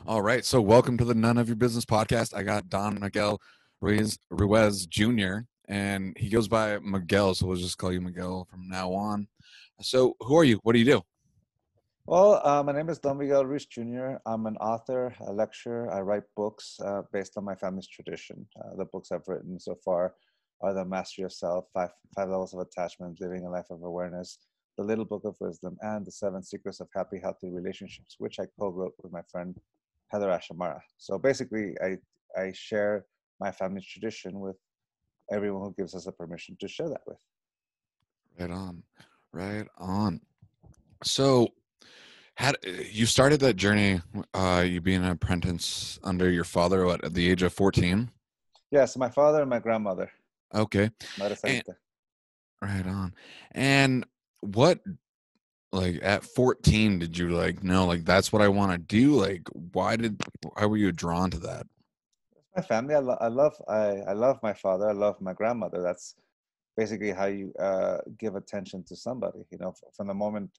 All right. So welcome to the None of Your Business podcast. I got Don Miguel Ruiz Jr. and he goes by Miguel, so we'll just call you Miguel from now on. So who are you? What do you do? Well, my name is Don Miguel Ruiz Jr. I'm an author, a lecturer. I write books based on my family's tradition. The books I've written so far are The Mastery of Self, Five Levels of Attachment, Living a Life of Awareness, The Little Book of Wisdom, and The Seven Secrets of Happy, Healthy Relationships, which I co-wrote with my friend Heather Ashamara. So basically, I share my family's tradition with everyone who gives us a permission to share that with. Right on. Right on. So had you started that journey, you being an apprentice under your father at the age of 14? Yes, my father and my grandmother, Okay. Madre And Sarita. right on. And what, like, at 14 did you know, that's what I want to do? Why were you drawn to that? My family. I love my father. I love my grandmother. That's basically how you give attention to somebody. You know, from the moment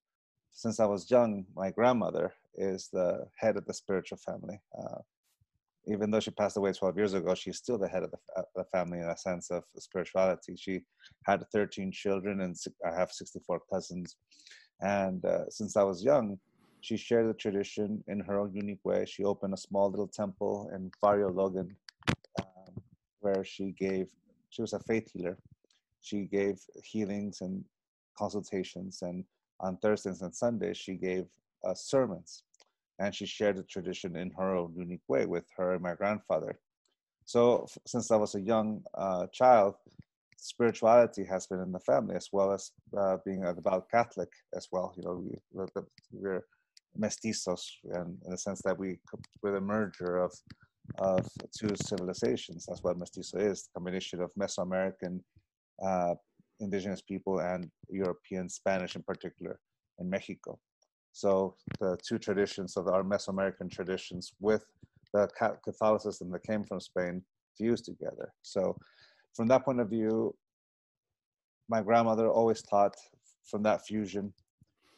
since I was young, my grandmother is the head of the spiritual family. Even though she passed away 12 years ago, she's still the head of the family in a sense of spirituality. She had 13 children, and I have 64 cousins. And since I was young, she shared the tradition in her own unique way. She opened a small little temple in Barrio Logan, where she was a faith healer. She gave healings and consultations, and on Thursdays and Sundays, she gave sermons, and she shared the tradition in her own unique way with her and my grandfather. So, since I was a young child, spirituality has been in the family, as well as being a devout Catholic as well. You know, we're mestizos, and in the sense that we're the merger of two civilizations. That's what mestizo is: a combination of Mesoamerican uh, indigenous people and European Spanish, in particular, in Mexico. So the two traditions of our Mesoamerican traditions with the Catholicism that came from Spain fused together. So from that point of view, my grandmother always taught from that fusion.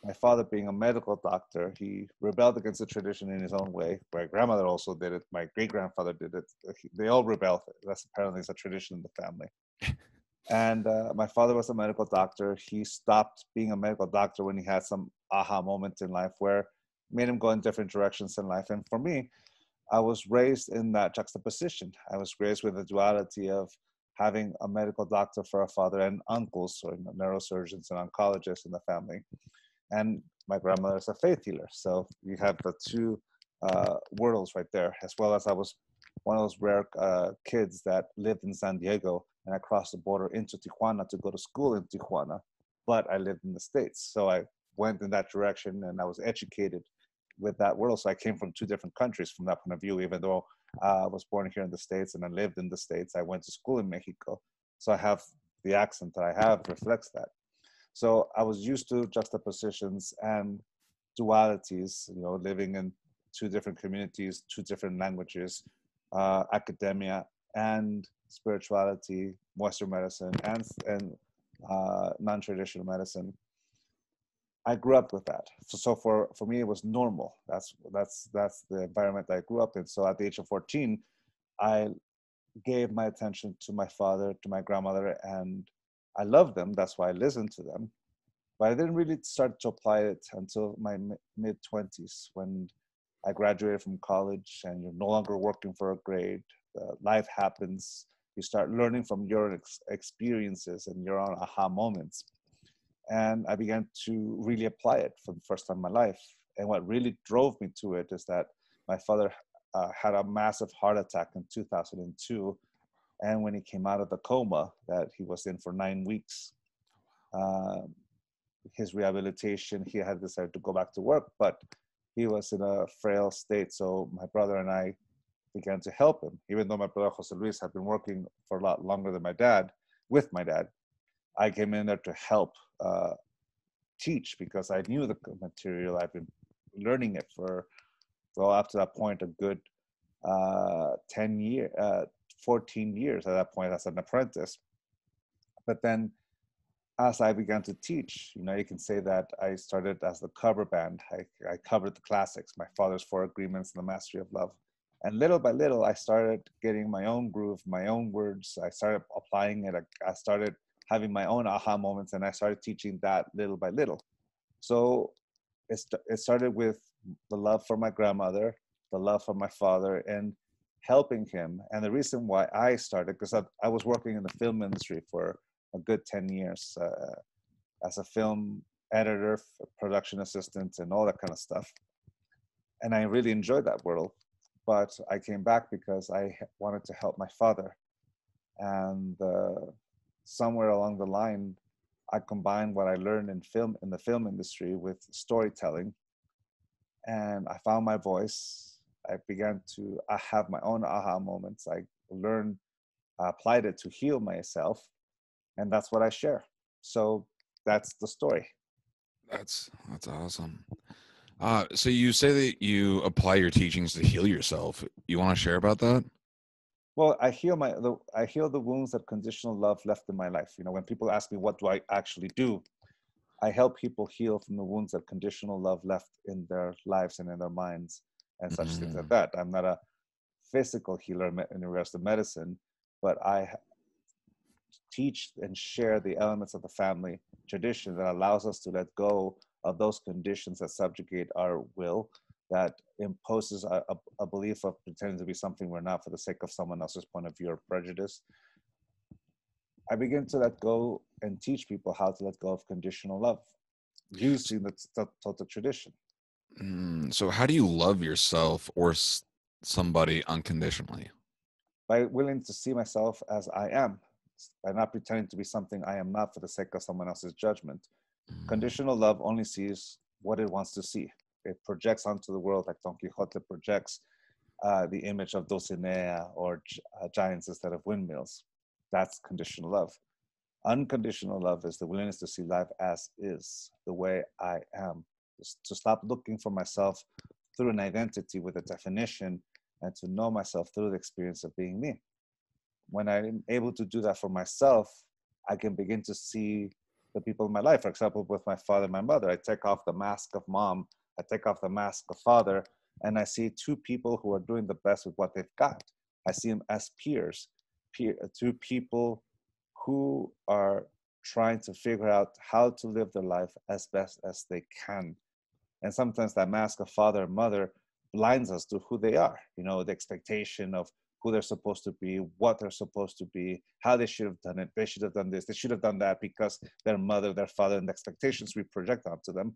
My father, being a medical doctor, he rebelled against the tradition in his own way. My grandmother also did it. My great grandfather did it. They all rebelled. That's apparently a tradition in the family. And my father was a medical doctor. He stopped being a medical doctor when he had some aha moment in life where made him go in different directions in life. And for me, I was raised in that juxtaposition. I was raised with the duality of having a medical doctor for a father and uncles, or neurosurgeons and oncologists in the family. And my grandmother is a faith healer. So you have the two worlds right there, as well as I was one of those rare kids that lived in San Diego, and I crossed the border into Tijuana to go to school in Tijuana, but I lived in the States. So I went in that direction, and I was educated with that world. So I came from two different countries from that point of view. Even though I was born here in the States and I lived in the States, I went to school in Mexico. So I have the accent that I have reflects that. So I was used to juxtapositions and dualities, you know, living in two different communities, two different languages, academia and spirituality, Western medicine and non-traditional medicine. I grew up with that. So for me, it was normal. That's the environment I grew up in. So at the age of 14, I gave my attention to my father, to my grandmother, and I loved them. That's why I listened to them. But I didn't really start to apply it until my mid 20s, when I graduated from college and you're no longer working for a grade. Life happens. You start learning from your experiences and your own aha moments. And I began to really apply it for the first time in my life. And what really drove me to it is that my father had a massive heart attack in 2002. And when he came out of the coma that he was in for 9 weeks, uh, his rehabilitation, he had decided to go back to work, but he was in a frail state. So my brother and I began to help him. Even though my brother Jose Luis had been working for a lot longer than my dad, with my dad, I came in there to help teach, because I knew the material. I've been learning it for, well, up to that point, a good 10 years, 14 years at that point as an apprentice. But then as I began to teach, you can say that I started as the cover band. I covered the classics, my father's four agreements and the mastery of love. And little by little, I started getting my own groove, my own words. I started applying it. I started having my own aha moments, and I started teaching that little by little. So it started with the love for my grandmother, the love for my father, and helping him. And the reason why I started, because I was working in the film industry for a good 10 years as a film editor, production assistant, and all that kind of stuff. And I really enjoyed that world. But I came back because I wanted to help my father. And somewhere along the line, I combined what I learned in the film industry with storytelling, and I found my voice. I began to have my own aha moments. I learned, I applied it to heal myself, and that's what I share. So that's the story. That's awesome. So you say that you apply your teachings to heal yourself. You want to share about that? Well, I heal the wounds that conditional love left in my life. When people ask me what do I actually do, I help people heal from the wounds that conditional love left in their lives and in their minds and such things like Mm. that. I'm not a physical healer in regards to medicine, but I teach and share the elements of the family tradition that allows us to let go of those conditions that subjugate our will, that imposes a belief of pretending to be something we're not for the sake of someone else's point of view or prejudice. I begin to let go and teach people how to let go of conditional love using the total tradition. So how do you love yourself or somebody unconditionally? By willing to see myself as I am, by not pretending to be something I am not for the sake of someone else's judgment. Mm. Conditional love only sees what it wants to see. It projects onto the world like Don Quixote projects the image of Dulcinea or giants instead of windmills. That's conditional love. Unconditional love is the willingness to see life as is, the way I am, to stop looking for myself through an identity with a definition and to know myself through the experience of being me. When I'm able to do that for myself, I can begin to see the people in my life. For example, with my father and my mother, I take off the mask of mom, I take off the mask of father, and I see two people who are doing the best with what they've got. I see them as peers, two people who are trying to figure out how to live their life as best as they can. And sometimes that mask of father and mother blinds us to who they are, the expectation of who they're supposed to be, what they're supposed to be, how they should have done it. They should have done this, they should have done that because their mother, their father, and the expectations we project onto them.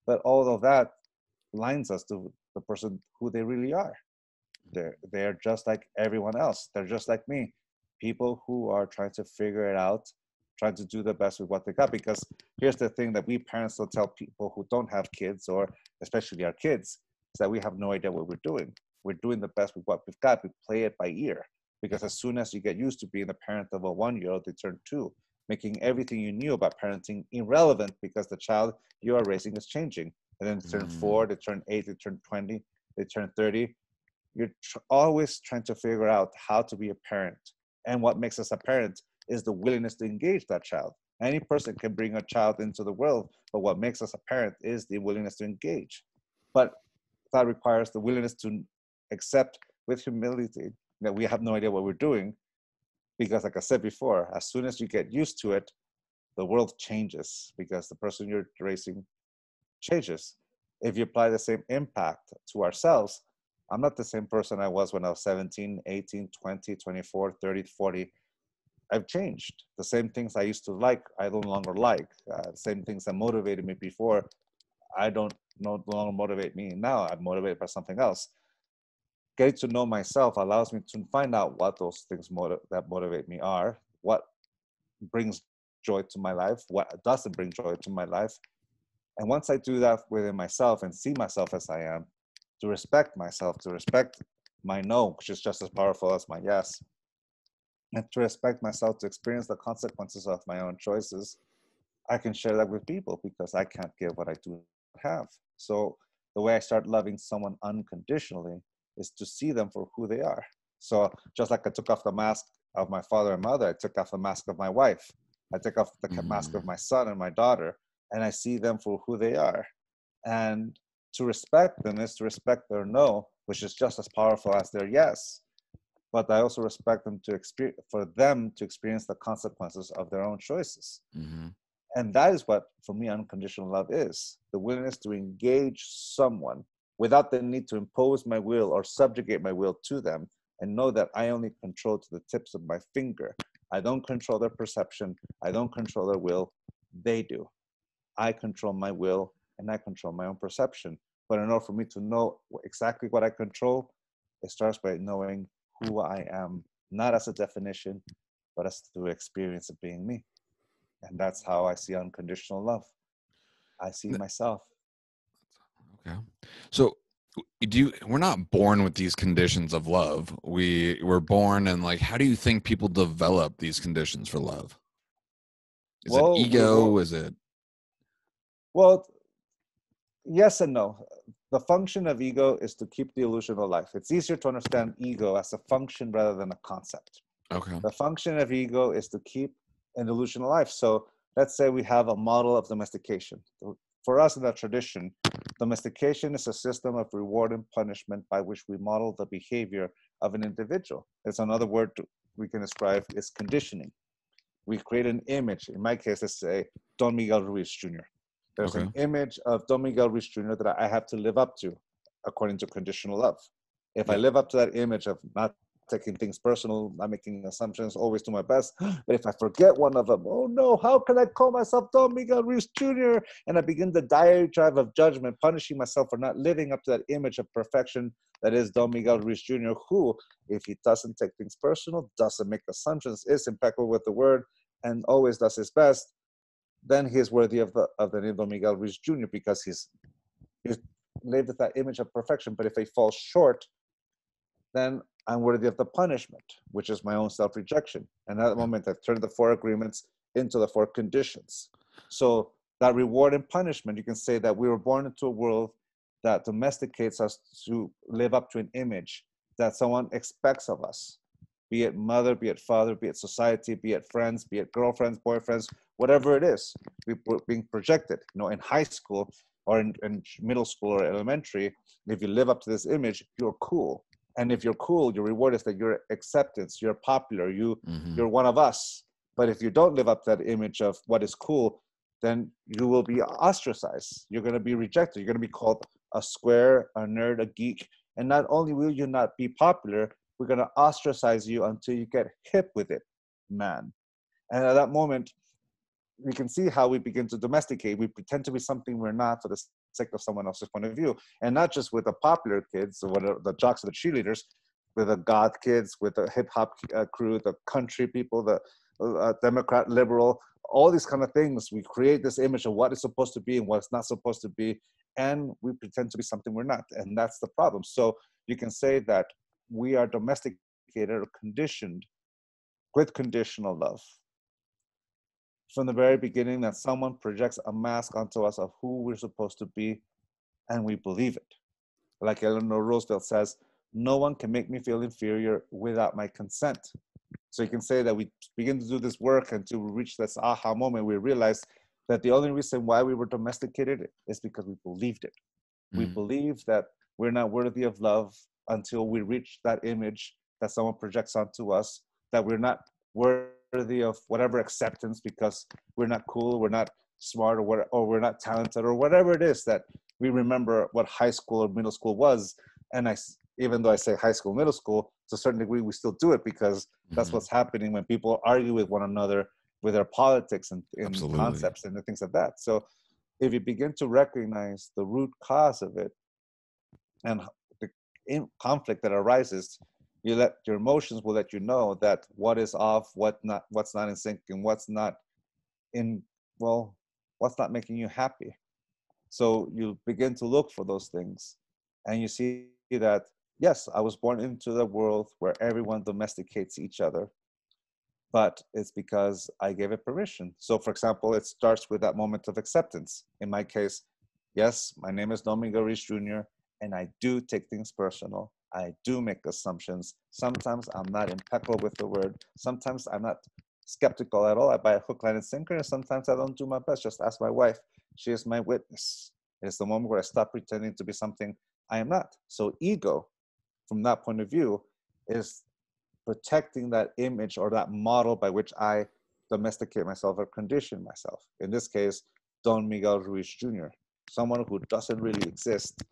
But all of that blinds us to the person who they really are. They're just like everyone else. They're just like me. People who are trying to figure it out, trying to do the best with what they got. Because here's the thing that we parents will tell people who don't have kids, or especially our kids, is that we have no idea what we're doing. We're doing the best with what we've got. We play it by ear. Because as soon as you get used to being the parent of a 1-year-old, they turn 2, making everything you knew about parenting irrelevant because the child you are raising is changing. And then they turn 4, they turn 8, they turn 20, they turn 30. You're always trying to figure out how to be a parent. And what makes us a parent is the willingness to engage that child. Any person can bring a child into the world, but what makes us a parent is the willingness to engage. But that requires the willingness to accept with humility that we have no idea what we're doing. Because like I said before, as soon as you get used to it, the world changes because the person you're raising changes. If you apply the same impact to ourselves, I'm not the same person I was when I was 17, 18, 20, 24, 30, 40. I've changed. The same things I used to like, I no longer like. The same things that motivated me before, I don't no longer motivate me now. I'm motivated by something else. Getting to know myself allows me to find out what those things that motivate me are, what brings joy to my life, what doesn't bring joy to my life. And once I do that within myself and see myself as I am, to respect myself, to respect my no, which is just as powerful as my yes, and to respect myself, to experience the consequences of my own choices, I can share that with people because I can't give what I do not have. So the way I start loving someone unconditionally is to see them for who they are. So just like I took off the mask of my father and mother, I took off the mask of my wife. I take off the mask of my son and my daughter, and I see them for who they are. And to respect them is to respect their no, which is just as powerful as their yes. But I also respect them for them to experience the consequences of their own choices. Mm-hmm. And that is what, for me, unconditional love is: the willingness to engage someone without the need to impose my will or subjugate my will to them, and know that I only control to the tips of my finger. I don't control their perception. I don't control their will. They do. I control my will and I control my own perception. But in order for me to know exactly what I control, it starts by knowing who I am, not as a definition, but as the experience of being me. And that's how I see unconditional love. I see myself. Okay. So we're not born with these conditions of love. We're born, and like, how do you think people develop these conditions for love? Is it Well, ego? Is it? well, yes and no. The function of ego is to keep the illusion alive. It's easier to understand ego as a function rather than a concept. Okay. The function of ego is to keep an illusion alive. So let's say we have a model of domestication. For us in that tradition, domestication is a system of reward and punishment by which we model the behavior of an individual. It's another word we can describe is conditioning. We create an image. In my case, let's say Don Miguel Ruiz Jr. There's Okay. an image of Don Miguel Ruiz Jr. that I have to live up to according to conditional love. If I live up to that image of not taking things personal, not making assumptions, always do my best. But if I forget one of them, oh no, how can I call myself Don Miguel Ruiz Jr.? And I begin the diatribe of judgment, punishing myself for not living up to that image of perfection that is Don Miguel Ruiz Jr., who, if he doesn't take things personal, doesn't make assumptions, is impeccable with the word, and always does his best, then he is worthy of the name Don Miguel Ruiz Jr. because he's lived with that image of perfection. But if he falls short, then I'm worthy of the punishment, which is my own self-rejection. And at that moment, I've turned the 4 agreements into the 4 conditions. So that reward and punishment, you can say that we were born into a world that domesticates us to live up to an image that someone expects of us, be it mother, be it father, be it society, be it friends, be it girlfriends, boyfriends, whatever it is, we're being projected. In high school or in middle school or elementary, if you live up to this image, you're cool. And if you're cool, your reward is that you're acceptance, you're popular, you're one of us. But if you don't live up to that image of what is cool, then you will be ostracized. You're going to be rejected. You're going to be called a square, a nerd, a geek. And not only will you not be popular, we're going to ostracize you until you get hip with it, man. And at that moment, we can see how we begin to domesticate. We pretend to be something we're not for the sake of someone else's point of view. And not just with the popular kids, or whatever, the jocks or the cheerleaders, with the goth kids, with the hip hop crew, the country people, the Democrat, liberal, all these kind of things. We create this image of what is supposed to be and what's not supposed to be. And we pretend to be something we're not. And that's the problem. So you can say that we are domesticated or conditioned with conditional love. From the very beginning, that someone projects a mask onto us of who we're supposed to be, and we believe it. Like Eleanor Roosevelt says, no one can make me feel inferior without my consent. So you can say that we begin to do this work until we reach this aha moment. We realize that the only reason why we were domesticated is because we believed it. We believe that we're not worthy of love until we reach that image that someone projects onto us, that we're not worthy of whatever acceptance because we're not cool, we're not smart, or we're not talented, or whatever it is that we remember what high school or middle school was. And even though I say high school, middle school, to a certain degree, we still do it because that's what's happening when people argue with one another with their politics and concepts and the things like that. So if you begin to recognize the root cause of it and the conflict that arises, your emotions will let you know that what is off, what's not in sync, and what's not making you happy. So you begin to look for those things, and you see that, yes, I was born into the world where everyone domesticates each other, but it's because I gave it permission. So for example, it starts with that moment of acceptance. In my case, yes, my name is Don Miguel Ruiz Jr., and I do take things personal. I do make assumptions. Sometimes I'm not impeccable with the word. Sometimes I'm not skeptical at all. I buy a hook, line, and sinker, and sometimes I don't do my best. Just ask my wife. She is my witness. It's the moment where I stop pretending to be something I am not. So ego, from that point of view, is protecting that image or that model by which I domesticate myself or condition myself. In this case, Don Miguel Ruiz Jr., someone who doesn't really exist.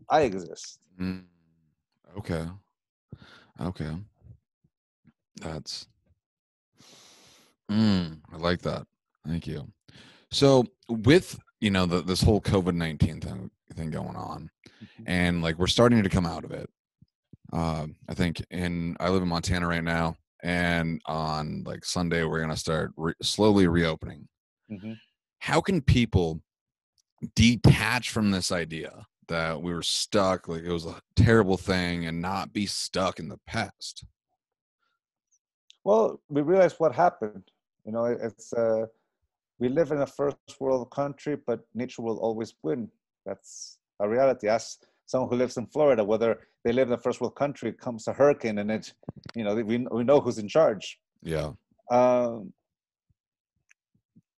I exist. Okay. Okay. That's, I like that. Thank you. So with, this whole COVID-19 thing going on, and like we're starting to come out of it. I think I live in Montana right now, and on like Sunday we're gonna start slowly reopening. Mm-hmm. How can people detach from this idea that we were stuck, like it was a terrible thing, and not be stuck in the past? Well, we realize what happened. It's we live in a first world country, but nature will always win. That's a reality. As someone who lives in Florida, whether they live in a first world country, comes a hurricane, and we know who's in charge. Yeah.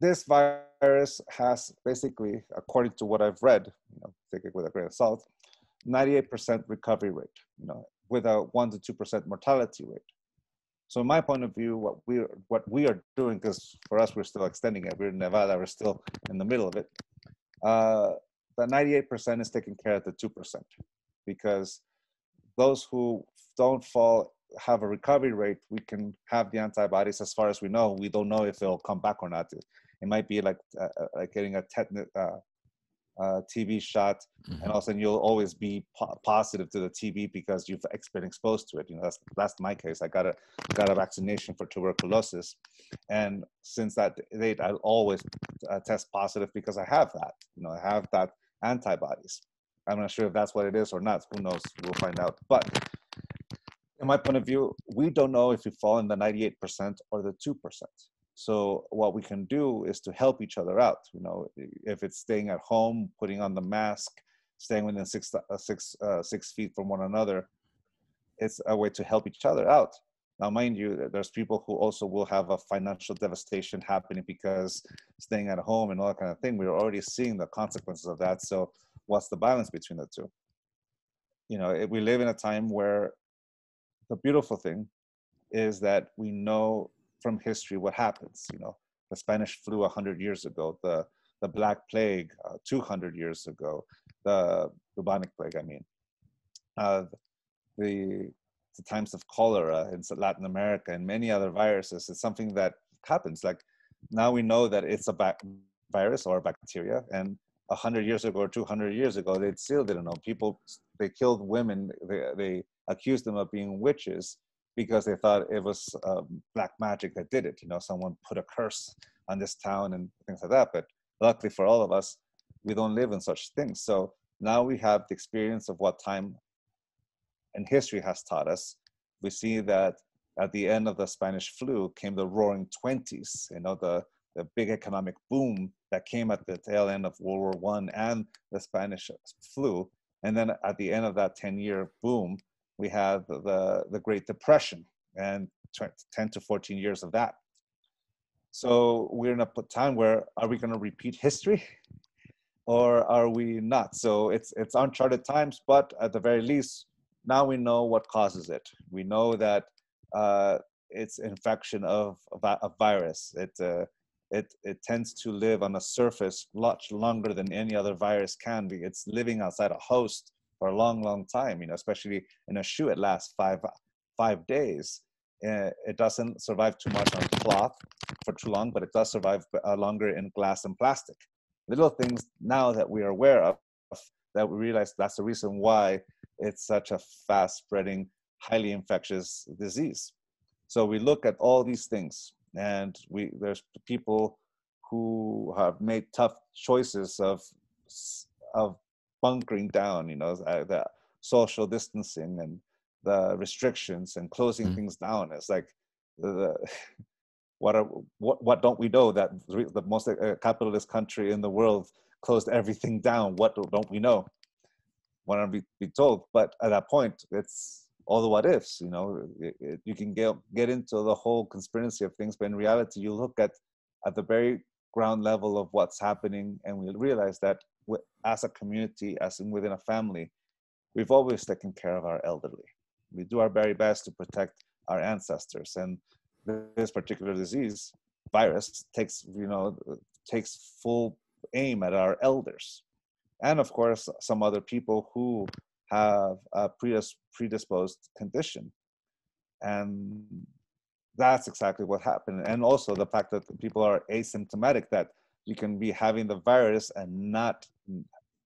This virus has basically, according to what I've read, take it with a grain of salt, 98% recovery rate, with a 1 to 2% mortality rate. So in my point of view, what we are doing, because for us, we're still extending it. We're in Nevada. We're still in the middle of it. The 98% is taking care of the 2%, because those who don't have a recovery rate, we can have the antibodies. As far as we know, we don't know if it'll come back or not. It might be like getting a TB shot, and all of a sudden you'll always be positive to the TB because you've been exposed to it. That's my case. I got a vaccination for tuberculosis, and since that date, I'll always test positive because I have that. I have that antibodies. I'm not sure if that's what it is or not. Who knows? We'll find out. But in my point of view, we don't know if we fall in the 98% or the 2%. So what we can do is to help each other out. If it's staying at home, putting on the mask, staying within 6 feet from one another, it's a way to help each other out. Now, mind you, there's people who also will have a financial devastation happening because staying at home and all that kind of thing. We're already seeing the consequences of that. So what's the balance between the two? We live in a time where the beautiful thing is that we know from history what happens. The Spanish flu 100 years ago, the Black Plague 200 years ago, the bubonic plague, the times of cholera in Latin America and many other viruses. It's something that happens. Like now we know that it's a virus or a bacteria, and 100 years ago or 200 years ago, they still didn't know. People, they killed women. They accused them of being witches because they thought it was black magic that did it. Someone put a curse on this town and things like that. But luckily for all of us, we don't live in such things. So now we have the experience of what time and history has taught us. We see that at the end of the Spanish flu came the Roaring '20s, the big economic boom that came at the tail end of World War I and the Spanish flu. And then at the end of that 10-year boom, we had the Great Depression and 10 to 14 years of that. So we're in a time where, are we going to repeat history or are we not? So it's uncharted times, but at the very least, now we know what causes it. We know that it's infection of a virus. It tends to live on a surface much longer than any other virus can be. It's living outside a host for a long, long time. Especially in a shoe, it lasts five days. It doesn't survive too much on cloth for too long, but it does survive longer in glass and plastic. Little things now that we are aware of, that we realize that's the reason why it's such a fast-spreading, highly infectious disease. So we look at all these things, and there's people who have made tough choices of bunkering down, the social distancing and the restrictions and closing things down. It's like what don't we know, that the most capitalist country in the world closed everything down? What don't we know? Want to be told? But at that point, all the what ifs. You know, you can get into the whole conspiracy of things, but in reality, you look at the very ground level of what's happening, and we realize that as a community, as in within a family, we've always taken care of our elderly. We do our very best to protect our ancestors, and this particular disease virus takes full aim at our elders, and of course some other people who have a predisposed condition. And that's exactly what happened. And also the fact that people are asymptomatic, that you can be having the virus and not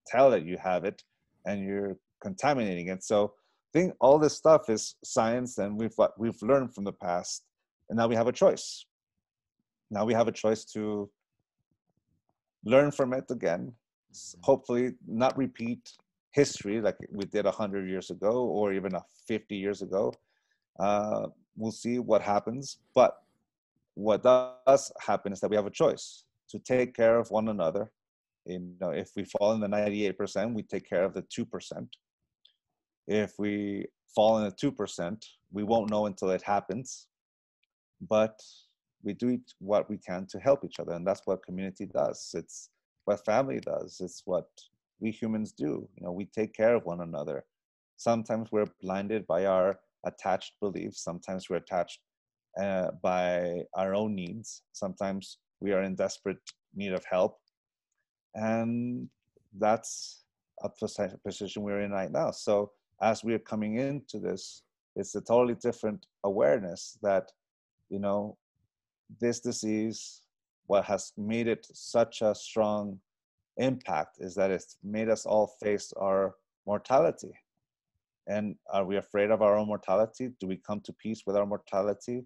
tell that you have it, and you're contaminating it. So I think all this stuff is science, and we've learned from the past, and now we have a choice. Now we have a choice to learn from it again, hopefully not repeat history like we did 100 years ago or even 50 years ago. We'll see what happens, but what does happen is that we have a choice to take care of one another. You know, if we fall in the 98%, we take care of the 2%. If we fall in the 2%, we won't know until it happens, but we do what we can to help each other. And that's what community does. It's what family does. It's what we humans do. You know, we take care of one another. Sometimes we're blinded by our attached beliefs. Sometimes we're attached by our own needs. Sometimes we are in desperate need of help. And that's a position we're in right now. So as we're coming into this, it's a totally different awareness that, you know, this disease, what has made it such a strong impact is that it's made us all face our mortality. And are we afraid of our own mortality? Do we come to peace with our mortality?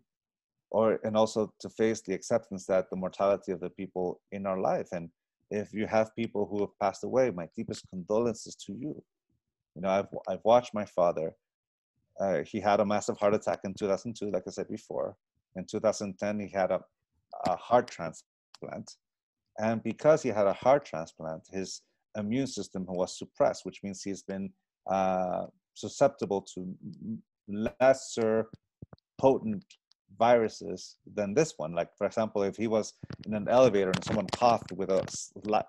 And also to face the acceptance that the mortality of the people in our life. And if you have people who have passed away, my deepest condolences to you. You know, I've watched my father. He had a massive heart attack in 2002, like I said before. In 2010, he had a heart transplant. And because he had a heart transplant, his immune system was suppressed, which means he's been susceptible to lesser potent viruses than this one. Like, for example, if he was in an elevator and someone coughed with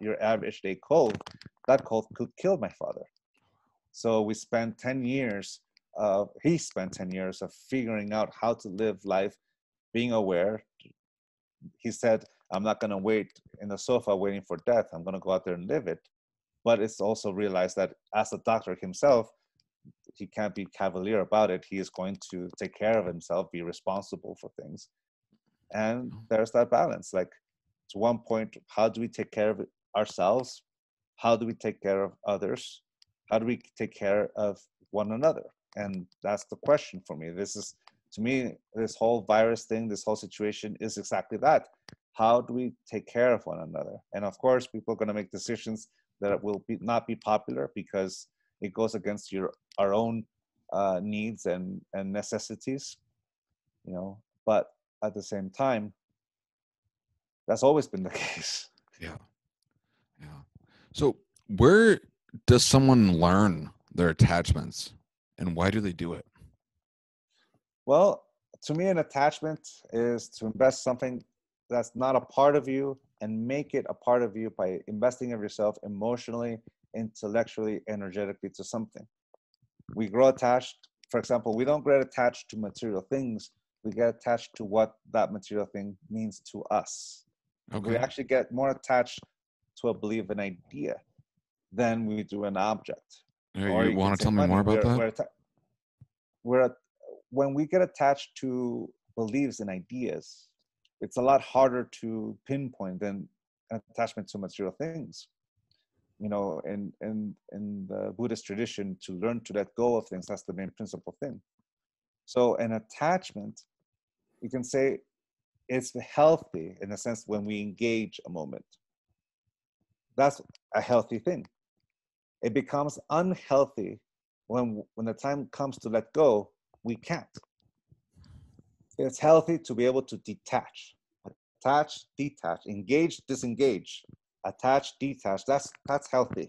your average day cold, that cold could kill my father. So he spent 10 years of figuring out how to live life, being aware. He said, I'm not going to wait in the sofa waiting for death. I'm going to go out there and live it. But it's also realized that as a doctor himself, he can't be cavalier about it. He is going to take care of himself, be responsible for things. And there's that balance. Like, to one point, how do we take care of ourselves? How do we take care of others? How do we take care of one another? And that's the question for me. To me, this whole virus thing, this whole situation is exactly that. How do we take care of one another? And of course, people are going to make decisions that will not be popular because it goes against our own needs and necessities, you know. But at the same time, that's always been the case. Yeah. So where does someone learn their attachments, and why do they do it? Well, to me, an attachment is to invest something that's not a part of you and make it a part of you by investing of yourself emotionally, intellectually, energetically to something. We grow attached. For example, we don't get attached to material things. We get attached to what that material thing means to us. Okay. We actually get more attached to a belief, an idea, than we do an object. You want to tell me more about that? When we get attached to beliefs and ideas, it's a lot harder to pinpoint than an attachment to material things. You know, in the Buddhist tradition, to learn to let go of things, that's the main principal thing. So an attachment, you can say, it's healthy in a sense when we engage a moment. That's a healthy thing. It becomes unhealthy when the time comes to let go, we can't. It's healthy to be able to detach. Attach, detach, engage, disengage. Attach, detach. That's healthy.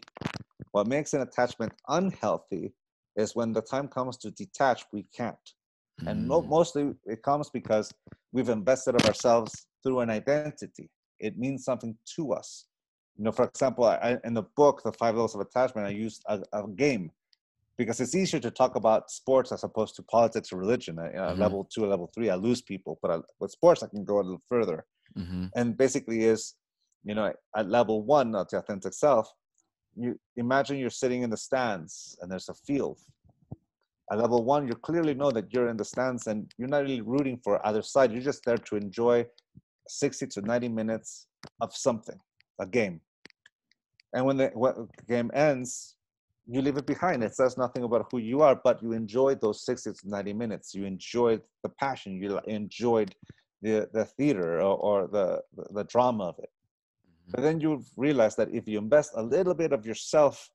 What makes an attachment unhealthy is when the time comes to detach, we can't. And Mm. mostly it comes because we've invested of ourselves through an identity. It means something to us. You know, for example, in the book, The 5 Levels of Attachment, I used a game because it's easier to talk about sports as opposed to politics or religion. Level 2 or level 3, I lose people, but with sports, I can go a little further. Mm-hmm. And basically is, you know, at level 1, not the authentic self, you imagine you're sitting in the stands and there's a field. At level 1, you clearly know that you're in the stands and you're not really rooting for either side. You're just there to enjoy 60 to 90 minutes of something, a game. And when the game ends, you leave it behind. It says nothing about who you are, but you enjoyed those 60 to 90 minutes. You enjoyed the passion. You enjoyed the theater or the drama of it. But then you realize that if you invest a little bit of yourself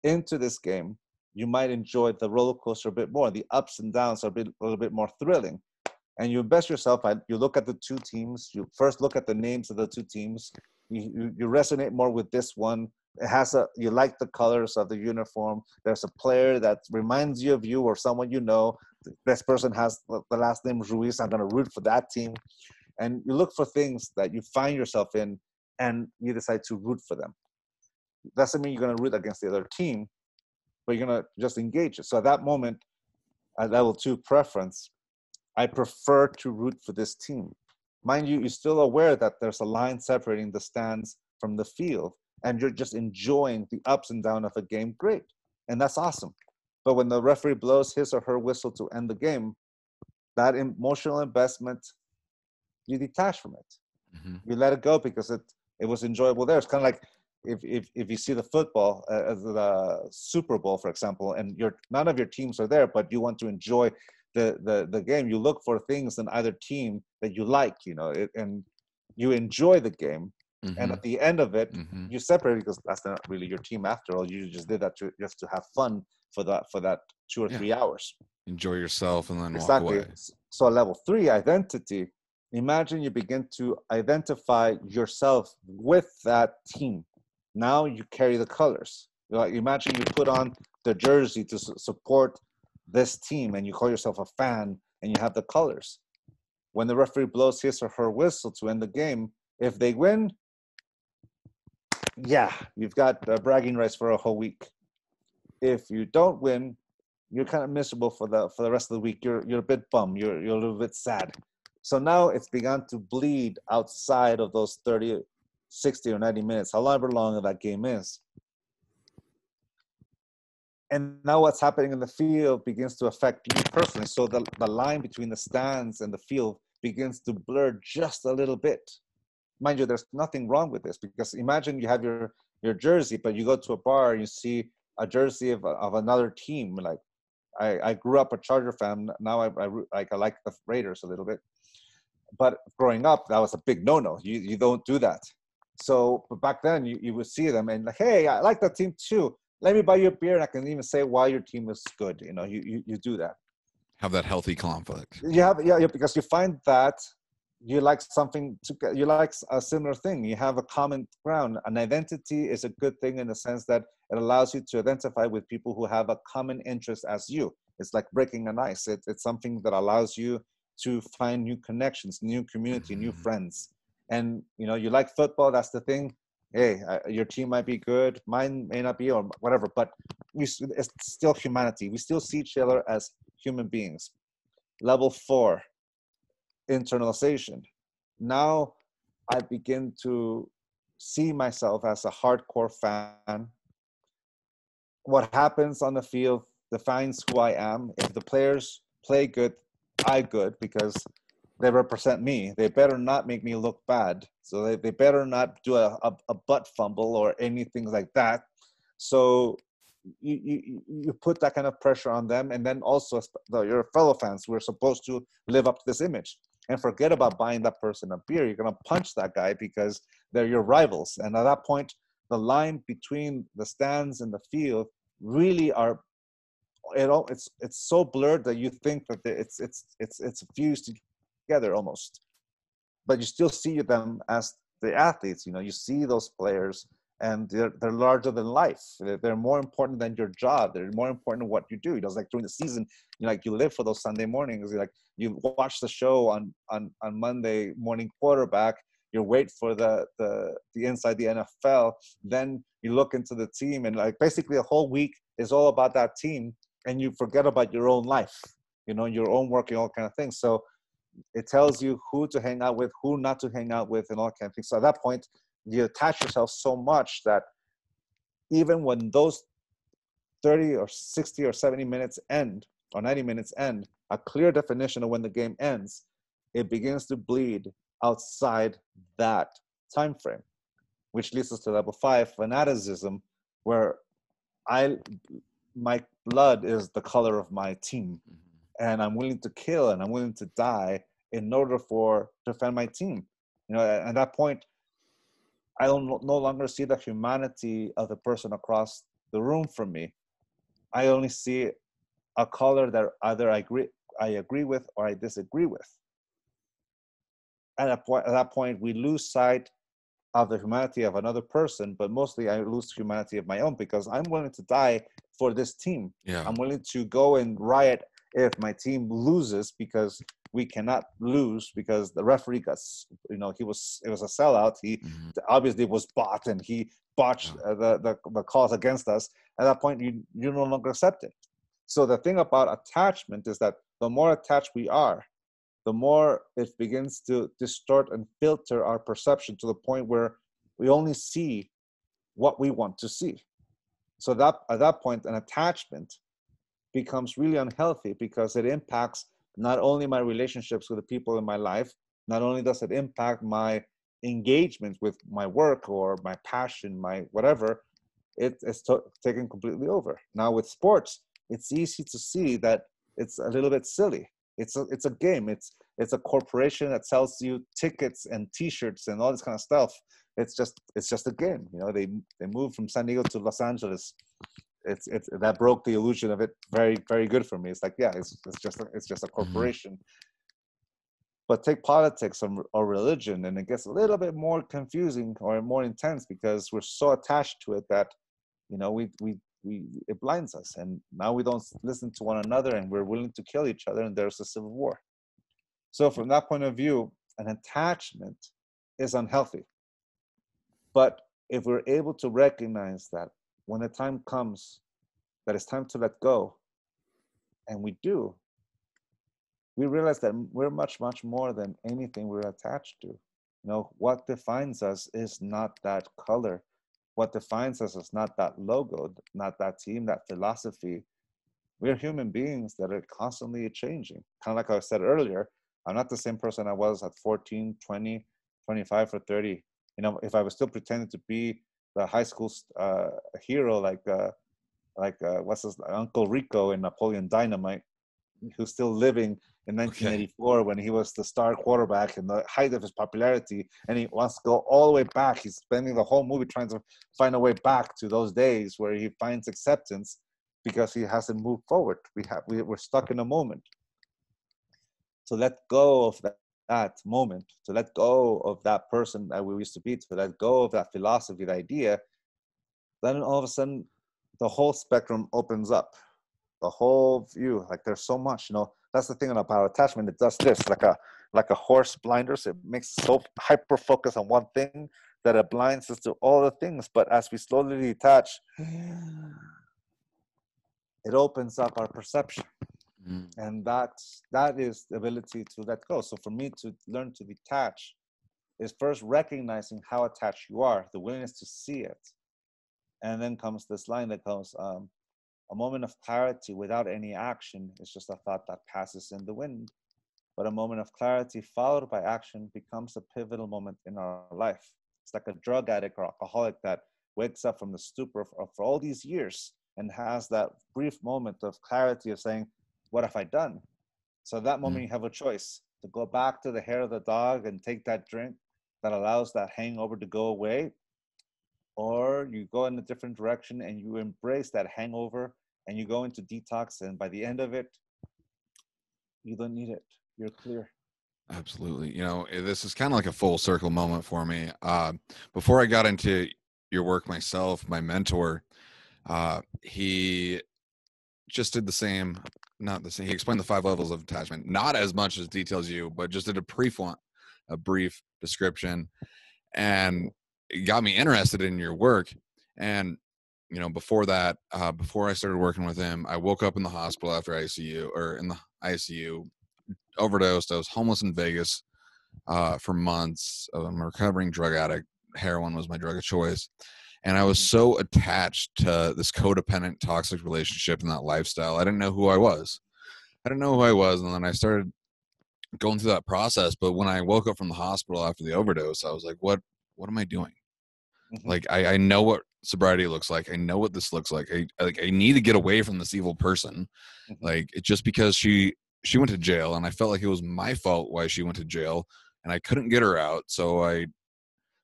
into this game, you might enjoy the roller coaster a bit more. The ups and downs are a little bit more thrilling. And you invest yourself, you look at the two teams, you first look at the names of the two teams, you resonate more with this one. It has you like the colors of the uniform. There's a player that reminds you of you or someone you know. This person has the last name Ruiz, I'm gonna root for that team. And you look for things that you find yourself in and you decide to root for them. Doesn't mean you're gonna root against the other team, but you're gonna just engage it. So at that moment, at level 2 preference, I prefer to root for this team. Mind you, you're still aware that there's a line separating the stands from the field, and you're just enjoying the ups and downs of a game. Great, and that's awesome. But when the referee blows his or her whistle to end the game, that emotional investment, you detach from it. Mm-hmm. You let it go because it was enjoyable there. It's kind of like if you see the football, the Super Bowl, for example, and none of your teams are there, but you want to enjoy the game, you look for things in either team that you like, you know, and you enjoy the game. Mm-hmm. And at the end of it, Mm-hmm. you separate because that's not really your team after all. You just did that just to have fun for that 2 or 3 hours. Enjoy yourself and then Exactly. walk away. So level 3, identity. Imagine you begin to identify yourself with that team. Now you carry the colors. Imagine you put on the jersey to support this team and you call yourself a fan and you have the colors. When the referee blows his or her whistle to end the game, if they win, yeah, you've got bragging rights for a whole week. If you don't win, you're kind of miserable for the rest of the week. You're a bit bummed. You're a little bit sad. So now it's begun to bleed outside of those 30, 60 or 90 minutes, however long that game is. And now what's happening in the field begins to affect you personally. So the line between the stands and the field begins to blur just a little bit. Mind you, there's nothing wrong with this because imagine you have your jersey, but you go to a bar and you see a jersey of another team. Like I grew up a Charger fan. Now I like the Raiders a little bit. But growing up, that was a big no-no. You don't do that. So but back then, you would see them and like, hey, I like that team too. Let me buy you a beer, and I can even say why your team is good. You know, you do that. Have that healthy conflict. Yeah, because you find that you like something you like a similar thing. You have a common ground. An identity is a good thing in the sense that it allows you to identify with people who have a common interest as you. It's like breaking an ice. It's something that allows you to find new connections, new community, new friends. And you know, you like football. That's the thing. Hey, your team might be good, mine may not be, or whatever. But it's still humanity. We still see each other as human beings. Level 4, internalization. Now I begin to see myself as a hardcore fan. What happens on the field defines who I am. If the players play good, I good because they represent me. They better not make me look bad. So they better not do a butt fumble or anything like that. So you put that kind of pressure on them. And then also your fellow fans, we're supposed to live up to this image. And forget about buying that person a beer. You're going to punch that guy because they're your rivals. And at that point, the line between the stands and the field really are, it's so blurred that you think that it's fused together almost. But you still see them as the athletes. You know, you see those players and they're larger than life. They're more important than your job. They're more important than what you do. It's like during the season, you live for those Sunday mornings. You watch the show on Monday morning quarterback. You wait for the inside the NFL. Then you look into the team, and like basically a whole week is all about that team, and you forget about your own life, your own work and all kind of things. So it tells you who to hang out with, who not to hang out with, and all kind of things. So at that point, you attach yourself so much that even when those 30 or 60 or 70 minutes end, or 90 minutes end, a clear definition of when the game ends, it begins to bleed outside that time frame, which leads us to level 5, fanaticism, where my blood is the color of my team, and I'm willing to kill and I'm willing to die in order to defend my team. At that point, I don't no longer see the humanity of the person across the room from me. I only see a color that either I agree with or I disagree with. At that point, we lose sight of the humanity of another person, but mostly I lose humanity of my own, because I'm willing to die for this team. Yeah. I'm willing to go and riot if my team loses, because we cannot lose because the referee got, it was a sellout. He obviously was bought, and he botched the calls against us. At that point, you no longer accept it. So the thing about attachment is that the more attached we are, the more it begins to distort and filter our perception to the point where we only see what we want to see. So that at that point, an attachment becomes really unhealthy, because it impacts not only my relationships with the people in my life, not only does it impact my engagement with my work or my passion, my whatever, it's taken completely over. Now with sports, it's easy to see that it's a little bit silly. It's a game. It's a corporation that sells you tickets and T-shirts and all this kind of stuff. It's just a game. They moved from San Diego to Los Angeles. It's that broke the illusion of it very, very good for me. It's like, yeah, it's just a corporation. But take politics or religion, and it gets a little bit more confusing or more intense, because we're so attached to it that it blinds us, and now we don't listen to one another, and we're willing to kill each other, and there's a civil war. So from that point of view, an attachment is unhealthy. But if we're able to recognize that when the time comes that it's time to let go, and we do, we realize that we're much, much more than anything we're attached to. What defines us is not that color. What defines us is not that logo, not that team, that philosophy. We're human beings that are constantly changing. Kind of like I said earlier, I'm not the same person I was at 14, 20, 25, or 30. If I was still pretending to be the high school hero, like what's his Uncle Rico in Napoleon Dynamite, who's still living in 1984 when he was the star quarterback and the height of his popularity, and he wants to go all the way back. He's spending the whole movie trying to find a way back to those days where he finds acceptance, because he hasn't moved forward. We're stuck in a moment. To let go of that moment, to let go of that person that we used to be, to let go of that philosophy, the idea, then all of a sudden the whole spectrum opens up, the whole view. Like there's so much, that's the thing about attachment. It does this, like a horse blinders. It makes so hyper focus on one thing that it blinds us to all the things. But as we slowly detach, it opens up our perception. And that is the ability to let go. So for me to learn to detach is first recognizing how attached you are, the willingness to see it. And then comes this line that goes, a moment of clarity without any action is just a thought that passes in the wind. But a moment of clarity followed by action becomes a pivotal moment in our life. It's like a drug addict or alcoholic that wakes up from the stupor for all these years and has that brief moment of clarity of saying, what have I done? So at that moment, you have a choice to go back to the hair of the dog and take that drink that allows that hangover to go away, or you go in a different direction and you embrace that hangover and you go into detox, and by the end of it, you don't need it. You're clear. Absolutely. This is kind of like a full circle moment for me. Before I got into your work myself, my mentor, he just did the same, not the same. He explained the 5 levels of attachment, not as much as details you, but just did a brief description, and it got me interested in your work. And before that, before I started working with him, I woke up in the hospital after ICU, or in the ICU, overdosed. I was homeless in Vegas for months. I'm a recovering drug addict. Heroin was my drug of choice. And I was so attached to this codependent, toxic relationship and that lifestyle. I didn't know who I was. And then I started going through that process. But when I woke up from the hospital after the overdose, I was like, what am I doing? Like, I know what sobriety looks like. I know what this looks like. I need to get away from this evil person. Like, it just because she went to jail, and I felt like it was my fault why she went to jail, and I couldn't get her out. So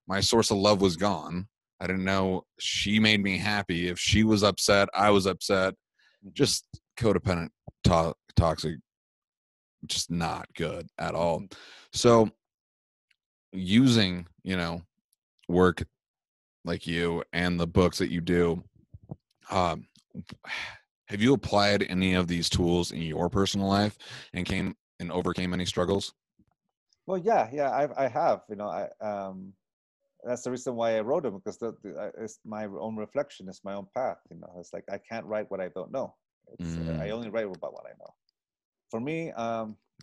my source of love was gone. I didn't know she made me happy. If she was upset, I was upset. Just codependent, toxic, just not good at all. So using, work like you and the books that you do, have you applied any of these tools in your personal life and overcame any struggles? Well, yeah, I have. That's the reason why I wrote them, because it's my own reflection, it's my own path. It's like I can't write what I don't know. I only write about what I know. For me,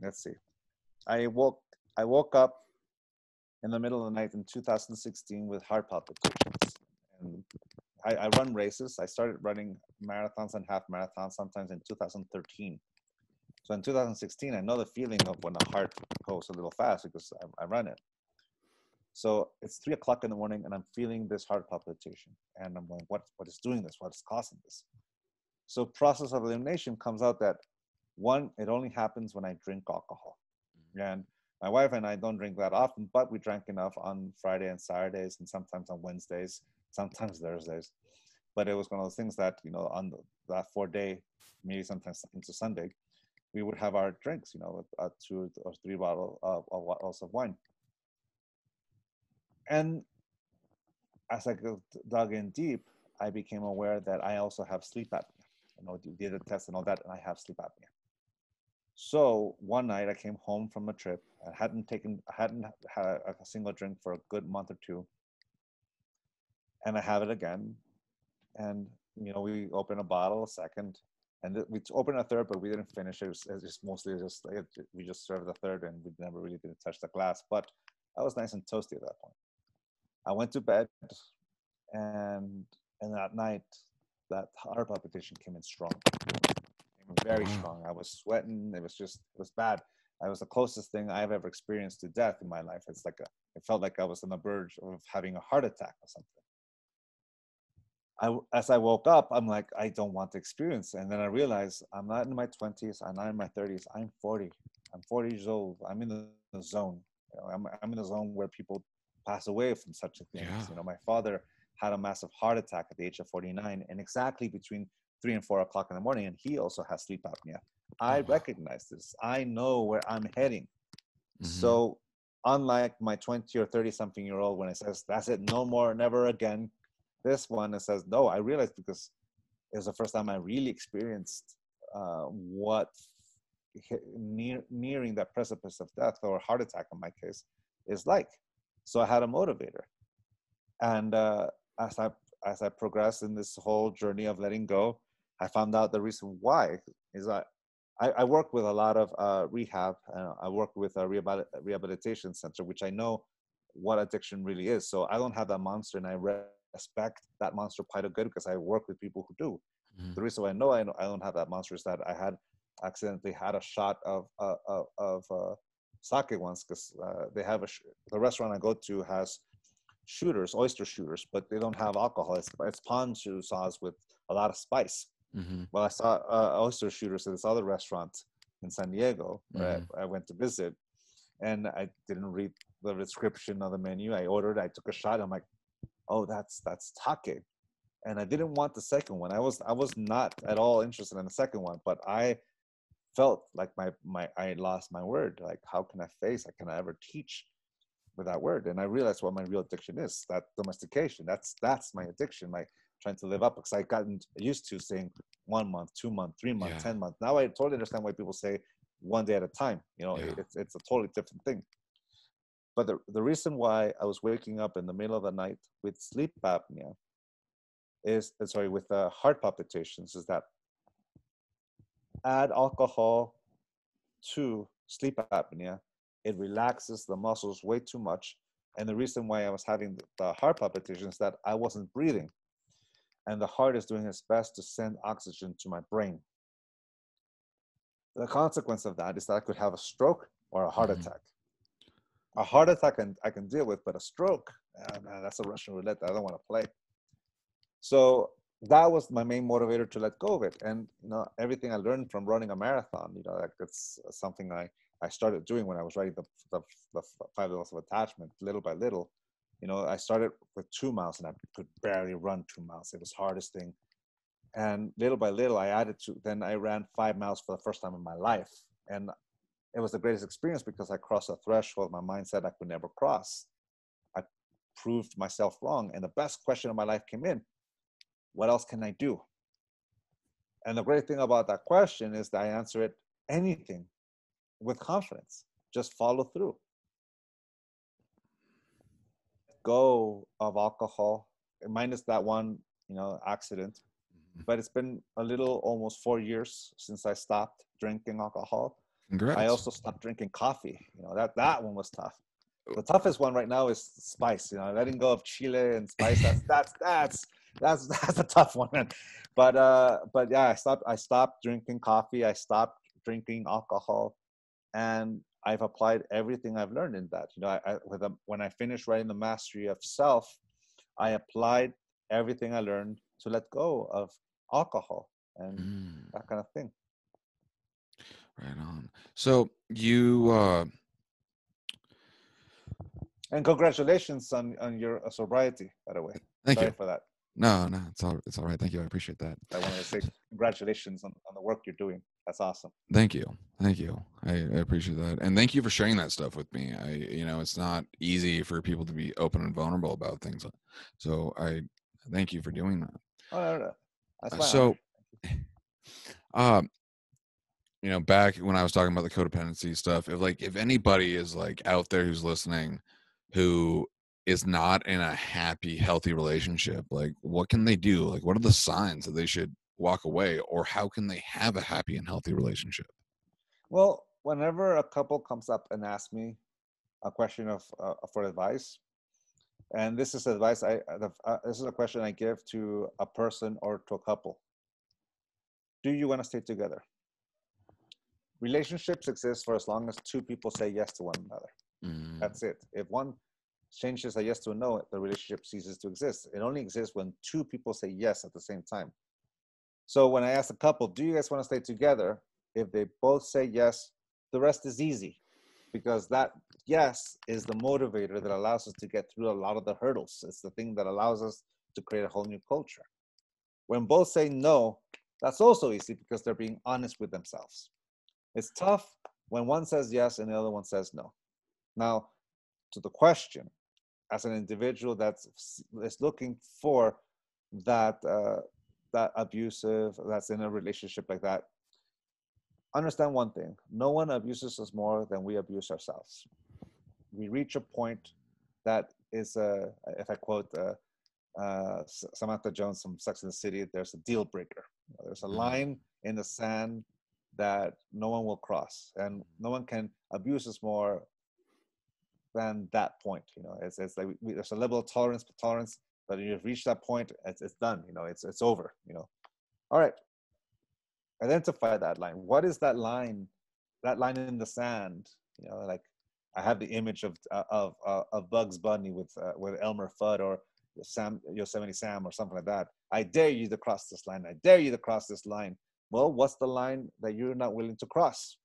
let's see. I woke up in the middle of the night in 2016 with heart palpitations, and I run races. I started running marathons and half marathons sometimes in 2013. So in 2016, I know the feeling of when the heart goes a little fast because I run it. So it's 3 o'clock in the morning and I'm feeling this heart palpitation. And I'm going, what is doing this? What is causing this? So process of elimination comes out that, one, it only happens when I drink alcohol. And my wife and I don't drink that often, but we drank enough on Friday and Saturdays, and sometimes on Wednesdays, sometimes Thursdays. But it was one of those things that, on that 4-day, maybe sometimes into Sunday, we would have our drinks, with 2 or 3 bottles of wine. And as I dug in deep, I became aware that I also have sleep apnea. Did a test and all that, and I have sleep apnea. So one night I came home from a trip. I hadn't had a single drink for a good month or two, and I have it again. And we opened a bottle, a second, and we opened a third, but we didn't finish it. We just served the third, and we never really did touch the glass. But I was nice and toasty at that point. I went to bed, and that night, that heart palpitation came in strong, very strong. I was sweating. It was bad. It was the closest thing I've ever experienced to death in my life. It felt like I was on the verge of having a heart attack or something. As I woke up, I'm like, I don't want to experience it. And then I realized I'm not in my 20s. I'm not in my 30s. I'm 40. I'm 40 years old. I'm in the zone. I'm in the zone where people pass away from such a thing. Yeah. My father had a massive heart attack at the age of 49, and exactly between 3 and 4 o'clock in the morning, and he also has sleep apnea. I recognize this. I know where I'm heading. So unlike my 20 or 30 something year old, when it says, that's it, no more, never again, this one, it says, no, I realized, because it was the first time I really experienced what nearing that precipice of death, or heart attack in my case, is like. So I had a motivator. And as I progressed in this whole journey of letting go, I found out the reason why is that I work with a lot of rehab. I work with a rehabilitation center, which I know what addiction really is. So I don't have that monster, and I respect that monster quite a bit because I work with people who do. The reason why I don't have that monster is that I had accidentally had a shot of sake once, because they have the restaurant I go to has oyster shooters, but they don't have alcohol. It's ponzu sauce with a lot of spice. Well, I saw oyster shooters at this other restaurant in San Diego where I went to visit, and I didn't read the description of the menu. I ordered, I took a shot. I'm like, oh, that's take. And I didn't want the second one. I was not at all interested in the second one, but I felt like I lost my word. Like, how can I face? Can I ever teach? with that word. And I realized what my real addiction is, that domestication. That's my addiction, my trying to live up, because I gotten used to saying 1 month, 2 months, 3 months, 10 months. Now I totally understand why people say 1 day at a time. It's a totally different thing. But the reason why I was waking up in the middle of the night with sleep apnea with heart palpitations, is that add alcohol to sleep apnea, it relaxes the muscles way too much. And the reason why I was having the heart palpitations is that I wasn't breathing. And the heart is doing its best to send oxygen to my brain. The consequence of that is that I could have a stroke or a heart attack. A heart attack I can deal with, but a stroke, man, that's a Russian roulette that I don't want to play. So that was my main motivator to let go of it. And everything I learned from running a marathon, like it's something I started doing when I was writing the 5 levels of attachment, little by little. I started with 2 miles and I could barely run 2 miles. It was the hardest thing. And little by little, then I ran 5 miles for the first time in my life. And it was the greatest experience because I crossed a threshold my mind said I could never cross. I proved myself wrong. And the best question of my life came in: what else can I do? And the great thing about that question is that I answer it anything with confidence. Just follow through. Go of alcohol, minus that one, accident. But it's been a little almost 4 years since I stopped drinking alcohol. Congrats. I also stopped drinking coffee. That one was tough. The toughest one right now is spice. Letting go of chile and spice. That's a tough one, man. But yeah, I stopped drinking coffee. I stopped drinking alcohol, and I've applied everything I've learned in that. When I finished writing The Mastery of Self, I applied everything I learned to let go of alcohol and that kind of thing. Right on. So you and congratulations on your sobriety, by the way. Sorry for that. No, it's all right. Thank you. I appreciate that. I wanted to say congratulations on the work you're doing. That's awesome. Thank you. I appreciate that, and thank you for sharing that stuff with me. It's not easy for people to be open and vulnerable about things, so I thank you for doing that. Oh, no. That's fine. So, back when I was talking about the codependency stuff, if anybody is out there who's listening, who is not in a happy, healthy relationship, what can they do? What are the signs that they should walk away, or how can they have a happy and healthy relationship? Well, whenever a couple comes up and asks me a question for advice, and this is advice this is a question I give to a person or to a couple: do you want to stay together? Relationships exist for as long as two people say yes to one another. That's it. If one changes a yes to a no, the relationship ceases to exist. It only exists when two people say yes at the same time. So when I ask a couple, do you guys want to stay together? If they both say yes, the rest is easy, because that yes is the motivator that allows us to get through a lot of the hurdles. It's the thing that allows us to create a whole new culture. When both say no, that's also easy because they're being honest with themselves. It's tough when one says yes and the other one says no. Now, to the question, as an individual that's looking for that abusive, that's in a relationship like that, understand one thing: no one abuses us more than we abuse ourselves. We reach a point that is, if I quote Samantha Jones from Sex and the City, there's a deal breaker. There's a line in the sand that no one will cross, and no one can abuse us more than that point. It's like there's a level of tolerance, but you've reached that point, it's done. It's over. All right. Identify that line. What is that line? That line in the sand. I have the image of Bugs Bunny with Elmer Fudd or Yosemite Sam or something like that. I dare you to cross this line. I dare you to cross this line. Well, what's the line that you're not willing to cross?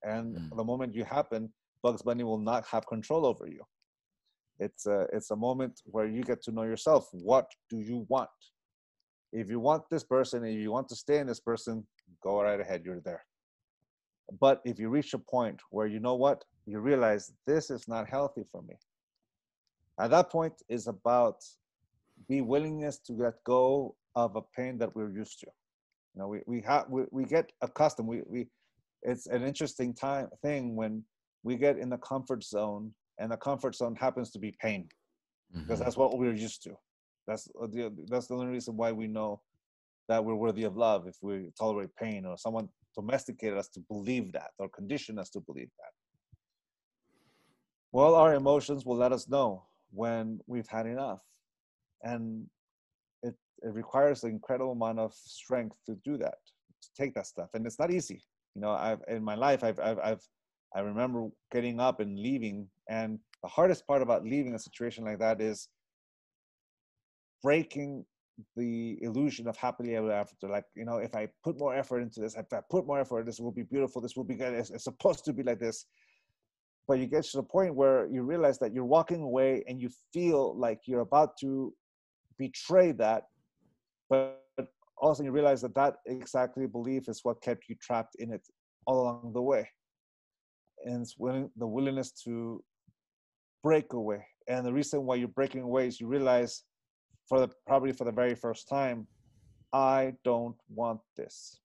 And the moment you happen, Bugs Bunny will not have control over you. It's a moment where you get to know yourself. What do you want? If you want this person, if you want to stay in this person, go right ahead, you're there. But if you reach a point where you know what, you realize this is not healthy for me, At that point is about the willingness to let go of a pain that we're used to. You know, we get accustomed. We it's an interesting thing when we get in the comfort zone, and the comfort zone happens to be pain, because that's what we're used to. That's the only reason why we know that we're worthy of love, if we tolerate pain, or someone domesticated us to believe that, or conditioned us to believe that. Well, our emotions will let us know when we've had enough, and it requires an incredible amount of strength to do that, to take that stuff, and it's not easy. You know, in my life, I remember getting up and leaving, and the hardest part about leaving a situation like that is breaking the illusion of happily ever after. Like, you know, if I put more effort into this, if I put more effort, this will be beautiful, this will be good, it's supposed to be like this. But you get to the point where you realize that you're walking away, and you feel like you're about to betray that, but also you realize that that exactly belief is what kept you trapped in it all along the way. And it's the willingness to break away. And the reason why you're breaking away is you realize, probably for the very first time, I don't want this.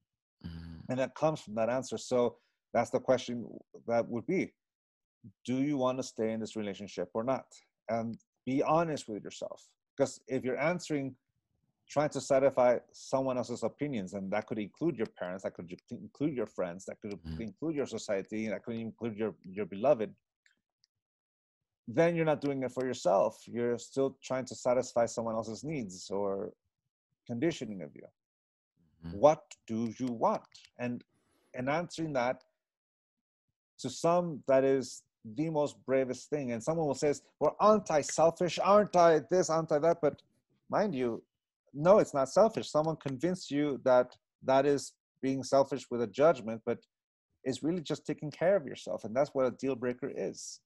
And that comes from that answer. So that's the question that would be, do you want to stay in this relationship or not? And be honest with yourself. Because if you're answering, trying to satisfy someone else's opinions, and that could include your parents, that could include your friends, that could include your society, that could include your beloved, then you're not doing it for yourself. You're still trying to satisfy someone else's needs or conditioning of you. What do you want? And answering that, to some, that is the most bravest thing. And someone will say, well, aren't I selfish? Aren't I this? Aren't I that? But mind you, no, it's not selfish. Someone convinced you that that is being selfish with a judgment, but it's really just taking care of yourself. And that's what a deal breaker is.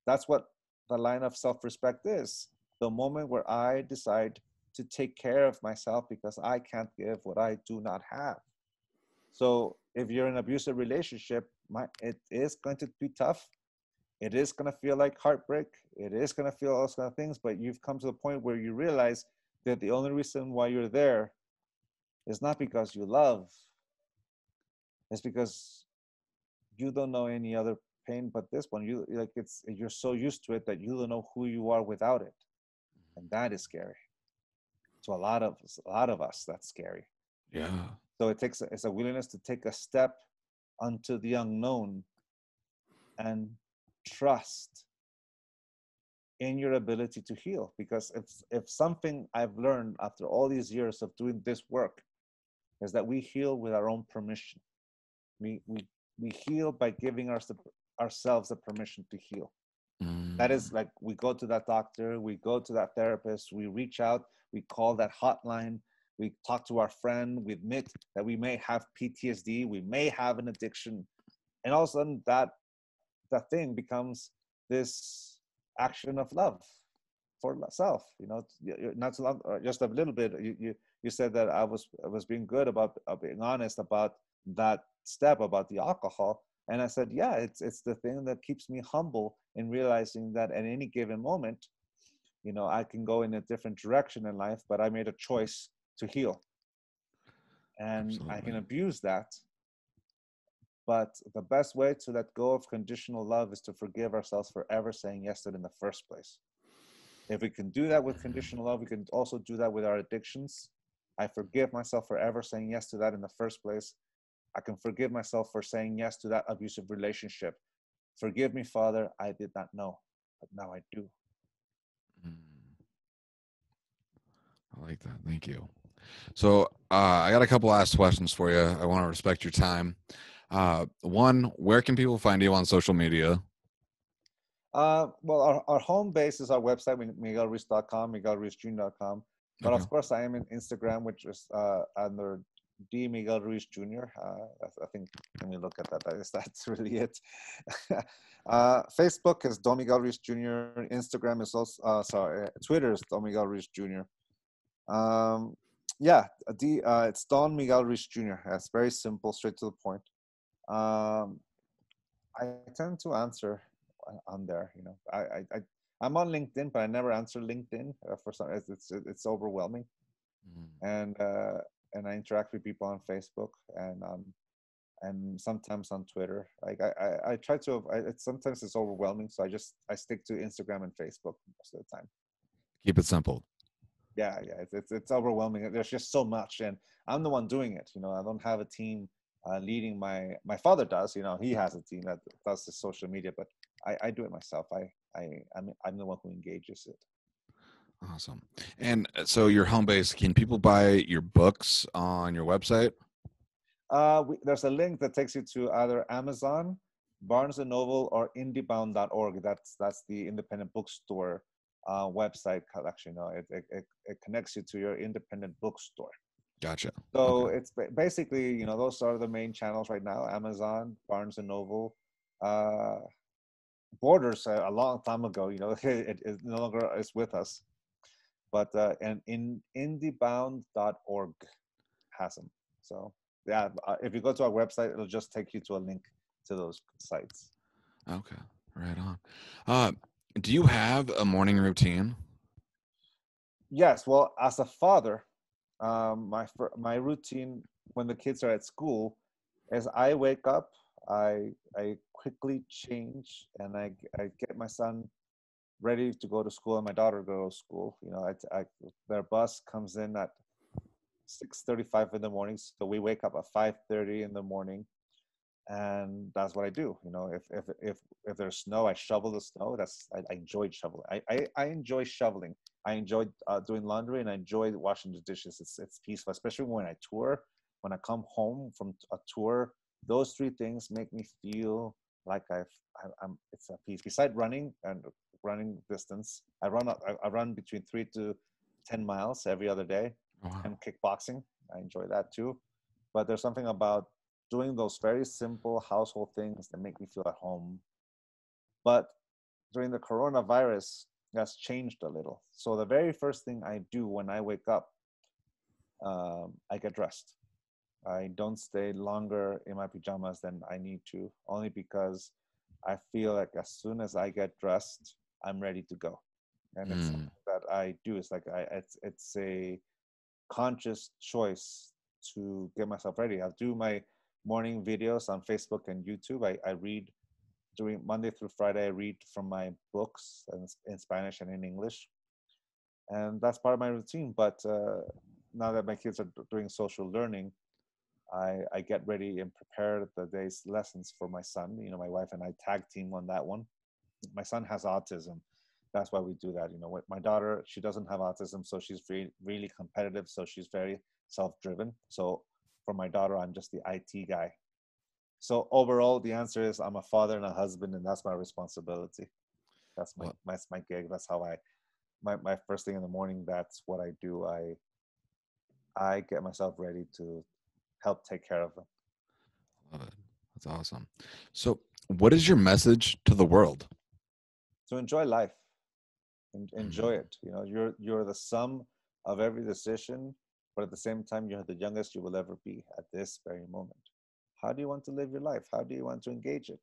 That's what the line of self-respect is. The moment where I decide to take care of myself because I can't give what I do not have. So if you're in an abusive relationship, it is going to be tough. It is going to feel like heartbreak. It is going to feel all those kind of things, but you've come to the point where you realize that the only reason why you're there is not because you love. It's because you don't know any other pain but this one. You're so used to it that you don't know who you are without it. And that is scary. To a lot of us, that's scary. Yeah. So it's a willingness to take a step onto the unknown and trust in your ability to heal. Because if something I've learned after all these years of doing this work is that we heal with our own permission. We heal by giving ourselves the permission to heal. That is, like, we go to that doctor, we go to that therapist, we reach out, we call that hotline, we talk to our friend, we admit that we may have PTSD, we may have an addiction, and all of a sudden that thing becomes this action of love for self. You know, not so long, just a little bit. You said that I was being good about being honest about that step, about the alcohol. And I said, yeah, it's the thing that keeps me humble in realizing that at any given moment, you know, I can go in a different direction in life, but I made a choice to heal. And absolutely, I can abuse that. But the best way to let go of conditional love is to forgive ourselves for ever saying yes to it in the first place. If we can do that with conditional love, we can also do that with our addictions. I forgive myself for ever saying yes to that in the first place. I can forgive myself for saying yes to that abusive relationship. Forgive me, Father, I did not know, but now I do. I like that. Thank you. So I got a couple last questions for you. I want to respect your time. One, where can people find you on social media? Well, our home base is our website, miguelruiz.com, miguelruizjr.com. But of course, I am in Instagram, which is under D. Miguel Ruiz Jr. I think, let me look at that. That's really it. Facebook is Don Miguel Ruiz Jr. Instagram is also, Twitter is Don Miguel Ruiz Jr. Yeah, it's Don Miguel Ruiz Jr. It's very simple, straight to the point. I tend to answer on there. You know, I'm on LinkedIn, but I never answer LinkedIn for some. It's overwhelming, Mm. and I interact with people on Facebook and sometimes on Twitter. Like I try to. Sometimes it's overwhelming, so I stick to Instagram and Facebook most of the time. Keep it simple. Yeah, it's overwhelming. There's just so much, and I'm the one doing it. You know, I don't have a team leading. My father does. You know, he has a team that does the social media, but I do it myself. I'm the one who engages it. Awesome. And so your home base, can people buy your books on your website? There's a link that takes you to either Amazon, Barnes and Noble, or IndieBound.org. That's the independent bookstore website collection. You know, it connects you to your independent bookstore. Gotcha. So Okay. it's basically, you know, those are the main channels right now: Amazon, Barnes and Noble, uh, Borders. A long time ago, you know, it no longer is with us, but and in IndieBound.org has them. So yeah, if you go to our website, it'll just take you to a link to those sites. Okay. Right on. Uh, do you have a morning routine? Yes, well, as a father, my routine when the kids are at school is I wake up, I quickly change, and I get my son ready to go to school and my daughter go to school. You know, their bus comes in at 6:35 in the morning, so we wake up at 5:30 in the morning, and that's what I do. You know, if there's snow, I shovel the snow. I enjoy shoveling. I enjoy shoveling. I enjoy doing laundry, and I enjoy washing the dishes. It's peaceful, especially when I tour. When I come home from a tour, those three things make me feel like I'm. It's a peace. Beside running and running distance, I run between 3 to 10 miles every other day, Oh, wow. and kickboxing. I enjoy that too. But there's something about doing those very simple household things that make me feel at home. But during the coronavirus, that's changed a little. So the very first thing I do when I wake up, I get dressed. I don't stay longer in my pajamas than I need to, only because I feel like as soon as I get dressed, I'm ready to go. And it's Mm. something that I do. It's a conscious choice to get myself ready. I'll do my morning videos on Facebook and YouTube. I read during Monday through Friday. I read from my books in Spanish and in English, and that's part of my routine. But now that my kids are doing social learning, I get ready and prepare the day's lessons for my son. You know, my wife and I tag team on that one. My son has autism. That's why we do that. You know, with my daughter, she doesn't have autism, so she's really competitive. So she's very self-driven. So for my daughter, I'm just the IT guy. So overall, the answer is I'm a father and a husband, and that's my responsibility. Well, That's my gig. That's how my first thing in the morning. That's what I do. I get myself ready to help take care of them. love it. That's awesome. So, what is your message to the world? To enjoy life, and enjoy Mm. it. You know, you're the sum of every decision, but at the same time, you're the youngest you will ever be at this very moment. How do you want to live your life? How do you want to engage it?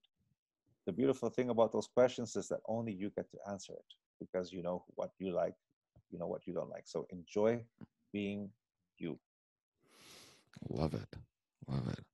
The beautiful thing about those questions is that only you get to answer it, because you know what you like, you know what you don't like. So enjoy being you. Love it. Love it.